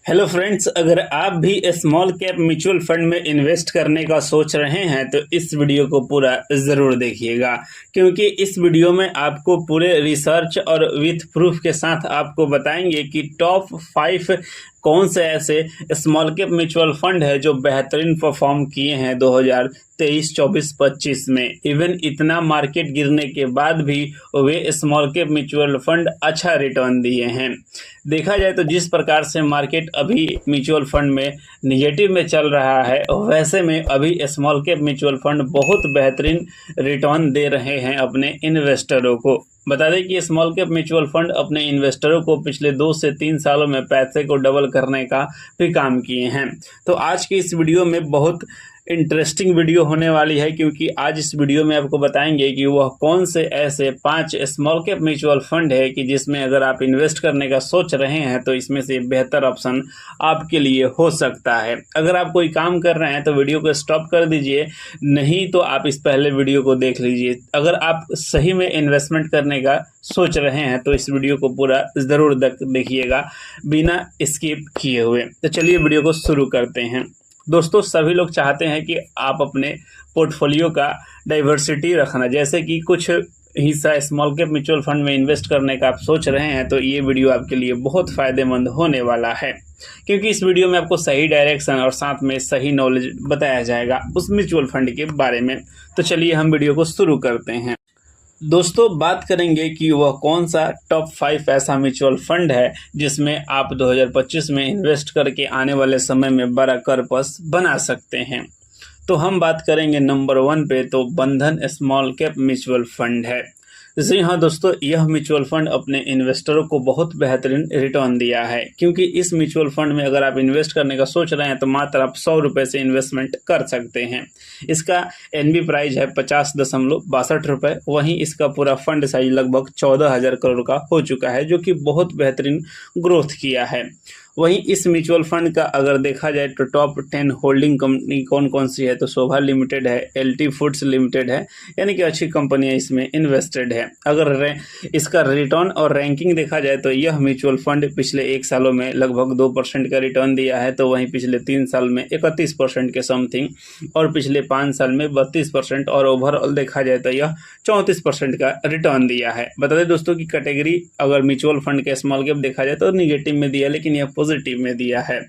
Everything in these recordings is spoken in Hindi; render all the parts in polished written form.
हेलो फ्रेंड्स, अगर आप भी स्मॉल कैप म्यूचुअल फंड में इन्वेस्ट करने का सोच रहे हैं तो इस वीडियो को पूरा ज़रूर देखिएगा, क्योंकि इस वीडियो में आपको पूरे रिसर्च और विथ प्रूफ के साथ आपको बताएंगे कि टॉप 5 कौन से ऐसे स्मॉल कैप म्यूचुअल फंड है जो बेहतरीन परफॉर्म किए हैं 2023, 24, 25 में। इवन इतना मार्केट गिरने के बाद भी वे स्मॉल कैप म्यूचुअल फंड अच्छा रिटर्न दिए हैं। देखा जाए तो जिस प्रकार से मार्केट अभी म्यूचुअल फंड में निगेटिव में चल रहा है, वैसे में अभी स्मॉल कैप म्यूचुअल फंड बहुत बेहतरीन रिटर्न दे रहे हैं अपने इन्वेस्टरों को। बता दें कि स्मॉल कैप म्यूचुअल फंड अपने इन्वेस्टरों को पिछले 2 से 3 सालों में पैसे को डबल करने का भी काम किए हैं। तो आज की इस वीडियो में बहुत इंटरेस्टिंग वीडियो होने वाली है, क्योंकि आज इस वीडियो में आपको बताएंगे कि वह कौन से ऐसे 5 स्मॉल कैप म्यूचुअल फंड है कि जिसमें अगर आप इन्वेस्ट करने का सोच रहे हैं तो इसमें से बेहतर ऑप्शन आपके लिए हो सकता है। अगर आप कोई काम कर रहे हैं तो वीडियो को स्टॉप कर दीजिए, नहीं तो आप इस पहले वीडियो को देख लीजिए। अगर आप सही में इन्वेस्टमेंट करने का सोच रहे हैं तो इस वीडियो को पूरा ज़रूर देखिएगा बिना स्किप किए हुए। तो चलिए वीडियो को शुरू करते हैं। दोस्तों, सभी लोग चाहते हैं कि आप अपने पोर्टफोलियो का डाइवर्सिटी रखना, जैसे कि कुछ हिस्सा स्मॉल कैप म्यूचुअल फंड में इन्वेस्ट करने का आप सोच रहे हैं तो ये वीडियो आपके लिए बहुत फ़ायदेमंद होने वाला है, क्योंकि इस वीडियो में आपको सही डायरेक्शन और साथ में सही नॉलेज बताया जाएगा उस म्यूचुअल फंड के बारे में। तो चलिए हम वीडियो को शुरू करते हैं। दोस्तों, बात करेंगे कि वह कौन सा टॉप 5 ऐसा म्यूचुअल फंड है जिसमें आप 2025 में इन्वेस्ट करके आने वाले समय में बड़ा करपस बना सकते हैं। तो हम बात करेंगे नंबर 1 पे, तो बंधन स्मॉल कैप म्यूचुअल फंड है। जी हाँ दोस्तों, यह म्यूचुअल फंड अपने इन्वेस्टरों को बहुत बेहतरीन रिटर्न दिया है, क्योंकि इस म्यूचुअल फंड में अगर आप इन्वेस्ट करने का सोच रहे हैं तो मात्र आप 100 रुपये से इन्वेस्टमेंट कर सकते हैं। इसका एनबी प्राइस है 50.62 रुपये। वहीं इसका पूरा फंड साइज लगभग 14,000 करोड़ का हो चुका है, जो कि बहुत बेहतरीन ग्रोथ किया है। वहीं इस म्यूचुअल फंड का अगर देखा जाए तो टॉप 10 होल्डिंग कंपनी कौन कौन सी है, तो शोभा लिमिटेड है, एलटी फूड्स लिमिटेड है, यानी कि अच्छी कंपनियां इसमें इन्वेस्टेड है। अगर इसका रिटर्न और रैंकिंग देखा जाए तो यह म्यूचुअल फंड पिछले 1 सालों में लगभग 2% का रिटर्न दिया है, तो वहीं पिछले 3 साल में 31% के समथिंग, और पिछले 5 साल में 32%, और ओवरऑल देखा जाए तो यह 34% का रिटर्न दिया है। बता दें दोस्तों की कैटेगरी अगर म्यूचुअल फंड के स्मॉल कैप देखा जाए तो निगेटिव में दिया, लेकिन यह पॉजिटिव में दिया है।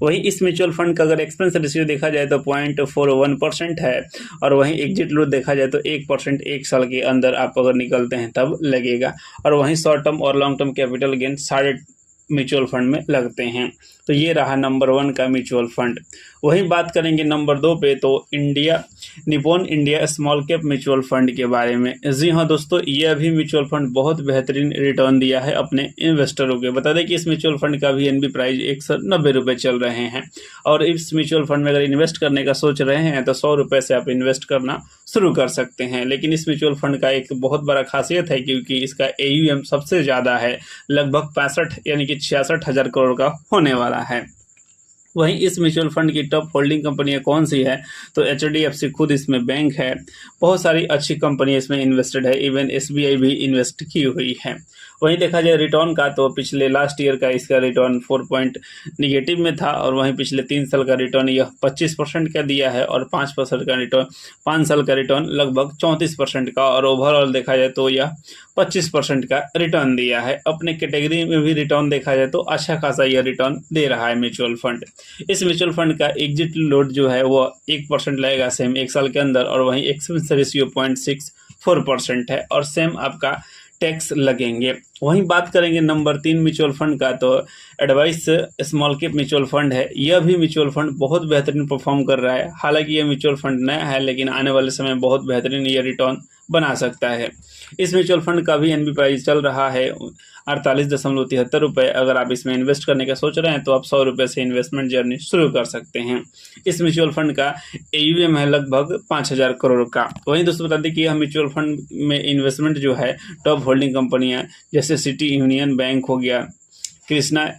वहीं इस म्यूचुअल फंड का अगर एक्सपेंस रेशियो देखा जाए तो 0.41% है, और वहीं एग्जिट लॉस देखा जाए तो 1% 1 साल के अंदर आप अगर निकलते हैं तब लगेगा, और वहीं शॉर्ट टर्म और लॉन्ग टर्म कैपिटल गेन सारे म्यूचुअल फंड में लगते हैं। तो ये रहा नंबर 1 का म्यूचुअल फंड। वहीं बात करेंगे नंबर 2 पे, तो Nippon India small cap mutual fund के बारे में। जी हाँ दोस्तों, यह भी म्यूचुअल फंड बहुत बेहतरीन रिटर्न दिया है अपने इन्वेस्टरों के। बता दें कि इस म्यूचुअल फंड का भी एनबी प्राइस 190 रुपये चल रहे हैं, और इस म्यूचुअल फंड में अगर इन्वेस्ट करने का सोच रहे हैं तो 100 रुपये से आप इन्वेस्ट करना शुरू कर सकते हैं। लेकिन इस म्यूचुअल फंड का एक बहुत बड़ा खासियत है, क्योंकि इसका AUM सबसे ज़्यादा है, लगभग 65 यानी कि 66,000 करोड़ का होने वाला है। वहीं इस म्यूचुअल फंड की टॉप होल्डिंग कंपनियां कौन सी है, तो HDFC खुद इसमें बैंक है, बहुत सारी अच्छी कंपनी इसमें इन्वेस्टेड है, इवन SBI भी इन्वेस्ट की हुई है। वहीं देखा जाए रिटर्न का, तो पिछले लास्ट ईयर का इसका रिटर्न 4 पॉइंट निगेटिव में था, और वहीं पिछले 3 साल का रिटर्न यह 25% का दिया है, और 5% का रिटर्न 5 साल का रिटर्न लगभग 34% का, और ओवरऑल देखा जाए तो यह 25% का रिटर्न दिया है। अपने कैटेगरी में भी रिटर्न देखा जाए तो अच्छा खासा यह रिटर्न दे रहा है म्यूचुअल फंड। इस म्यूचुअल फंड का एग्जिट लोड जो है वो 1% लगेगा सेम 1 साल के अंदर, और वहीं एक्सपेंस रेशियो 0.64% है, और सेम आपका टैक्स लगेंगे। वहीं बात करेंगे नंबर 3 म्यूचुअल फंड का, तो advice small cap mutual fund है। यह भी म्यूचुअल फंड बहुत बेहतरीन परफॉर्म कर रहा है। हालांकि यह म्यूचुअल फंड नया है, लेकिन आने वाले समय बहुत बेहतरीन यह रिटर्न बना सकता है। इस म्यूचुअल फंड का भी एनबी प्राइस चल रहा है 48.73 रुपये। अगर आप इसमें इन्वेस्ट करने का सोच रहे हैं तो आप 100 रुपये से इन्वेस्टमेंट जर्नी शुरू कर सकते हैं। इस म्यूचुअल फंड का AUM है लगभग 5,000 करोड़ का। वहीं दोस्तों बता दें कि यह म्यूचुअल फंड में इन्वेस्टमेंट जो है टॉप होल्डिंग कंपनियां जैसे सिटी यूनियन बैंक हो गया, Krishna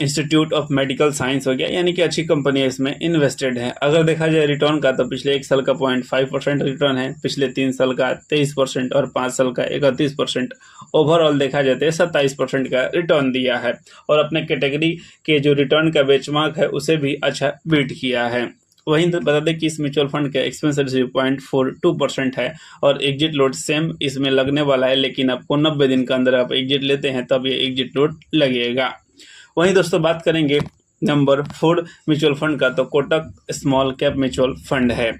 institute of medical science हो गया, यानी कि अच्छी कंपनी इसमें इन्वेस्टेड है। अगर देखा जाए रिटर्न का तो पिछले 1 साल का 0.5% रिटर्न है, पिछले 3 साल का 23% और 5 साल का 31%। ओवरऑल देखा जाए तो 27% का रिटर्न दिया है और अपने कैटेगरी के जो रिटर्न का बेंचमार्क है उसे भी अच्छा बीट किया है। वहीं तो बता दें कि इस म्यूचुअल फंड का एक्सपेंस रेशियो 0.42% है और एग्जिट लोड सेम इसमें लगने वाला है, लेकिन आपको 90 दिन के अंदर आप एग्जिट लेते हैं तब ये एग्जिट लोड लगेगा। वहीं दोस्तों बात करेंगे नंबर 4 म्यूचुअल फंड का, तो Kotak small cap mutual fund है।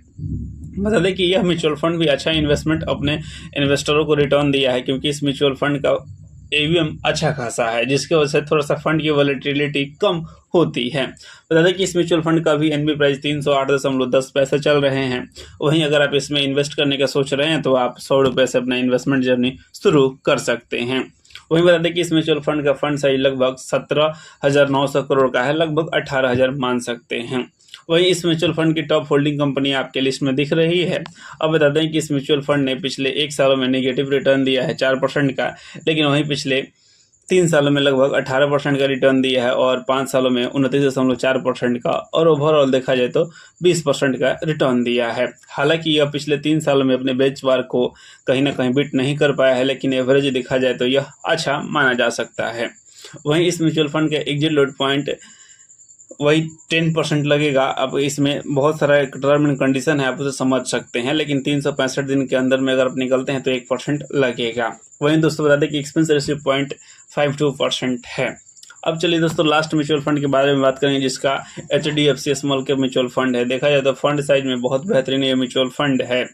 बता दें कि यह म्यूचुअल फंड भी अच्छा इन्वेस्टमेंट अपने इन्वेस्टरों को रिटर्न दिया है, क्योंकि इस म्यूचुअल फंड का AUM अच्छा खासा है, जिसकी वजह से थोड़ा सा फंड की वॉलेटिलिटी कम होती है। बता दें कि इस म्यूचुअल फंड का भी NB प्राइस 308.10 पैसे चल रहे हैं। वहीं अगर आप इसमें इन्वेस्ट करने का सोच रहे हैं तो आप 100 रुपये से अपना इन्वेस्टमेंट जर्नी शुरू कर सकते हैं। वहीं बता दें कि इस म्यूचुअल फंड का फंड साइज लगभग 17,900 करोड़ का है, लगभग 18,000 मान सकते हैं। वहीं इस म्यूचुअल फंड की टॉप होल्डिंग कंपनी आपके लिस्ट में दिख रही है। अब बता दें कि इस म्यूचुअल फंड ने पिछले 1 सालों में नेगेटिव रिटर्न दिया है 4% का, लेकिन वहीं पिछले 3 सालों में लगभग 18% का रिटर्न दिया है और 5 सालों में 29.4% का, और ओवरऑल देखा जाए तो 20% का रिटर्न दिया है। हालांकि यह पिछले 3 सालों में अपने बेंचमार्क को कहीं ना कहीं बीट नहीं कर पाया है, लेकिन एवरेज देखा जाए तो यह अच्छा माना जा सकता है। वहीं इस म्यूचुअल फंड के एग्जिट लोड पॉइंट वही 10% लगेगा। अब इसमें बहुत सारा टर्म एंड कंडीशन है, आप उसे समझ सकते हैं, लेकिन 365 दिन के अंदर में अगर आप निकलते हैं तो 1% लगेगा। वहीं दोस्तों बता दें कि एक्सपेंस रेशियो 0.52% है। अब चलिए दोस्तों लास्ट म्यूचुअल फंड के बारे में बात करेंगे, जिसका HDFC small cap mutual fund है। देखा जाए तो फंड साइज में बहुत बेहतरीन ये म्यूचुअल फंड है।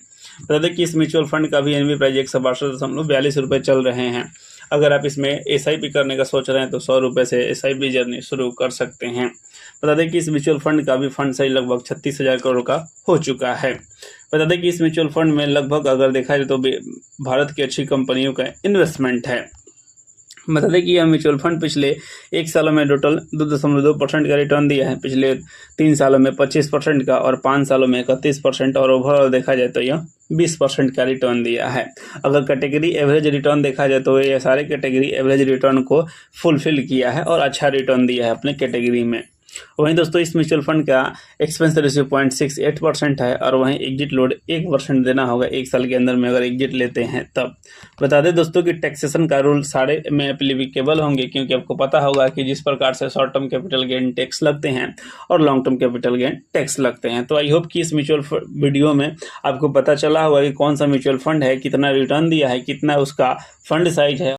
बता दें कि इस म्यूचुअल फंड का भी NB प्राइस 162.42 रुपये चल रहे हैं। अगर आप इसमें SIP करने का सोच रहे हैं तो 100 रुपये से SIP जर्नी शुरू कर सकते हैं। बता दें कि इस म्यूचुअल फंड का भी फंड साइज लगभग 36,000 करोड़ का हो चुका है। बता दें कि इस म्यूचुअल फंड में लगभग अगर देखा जाए तो भारत की अच्छी कंपनियों का इन्वेस्टमेंट है। बता दें कि यह म्यूचुअल फंड पिछले 1 सालों में टोटल 2.2% का रिटर्न दिया है, पिछले 3 सालों में 25% का और 5 सालों में 31%, और ओवरऑल देखा जाए तो यह 20% का रिटर्न दिया है। अगर कैटेगरी एवरेज रिटर्न देखा जाए तो ये सारे कैटेगरी एवरेज रिटर्न को फुलफिल किया है और अच्छा रिटर्न दिया है अपने कैटेगरी में। वहीं दोस्तों इस म्यूचुअल फंड का एक्सपेंस रेशियो 0.68% है और वहीं एग्जिट लोड 1% देना होगा 1 साल के अंदर में अगर एग्जिट लेते हैं तब। बता दें दोस्तों कि टैक्सेशन का रूल सारे में एप्लीकेबल होंगे, क्योंकि आपको पता होगा कि जिस प्रकार से short term capital gain tax लगते हैं और long term capital gain tax लगते हैं। तो आई होप कि इस म्यूचुअल वीडियो में आपको पता चला होगा कि कौन सा म्यूचुअल फंड है, कितना रिटर्न दिया है, कितना उसका फंड साइज है।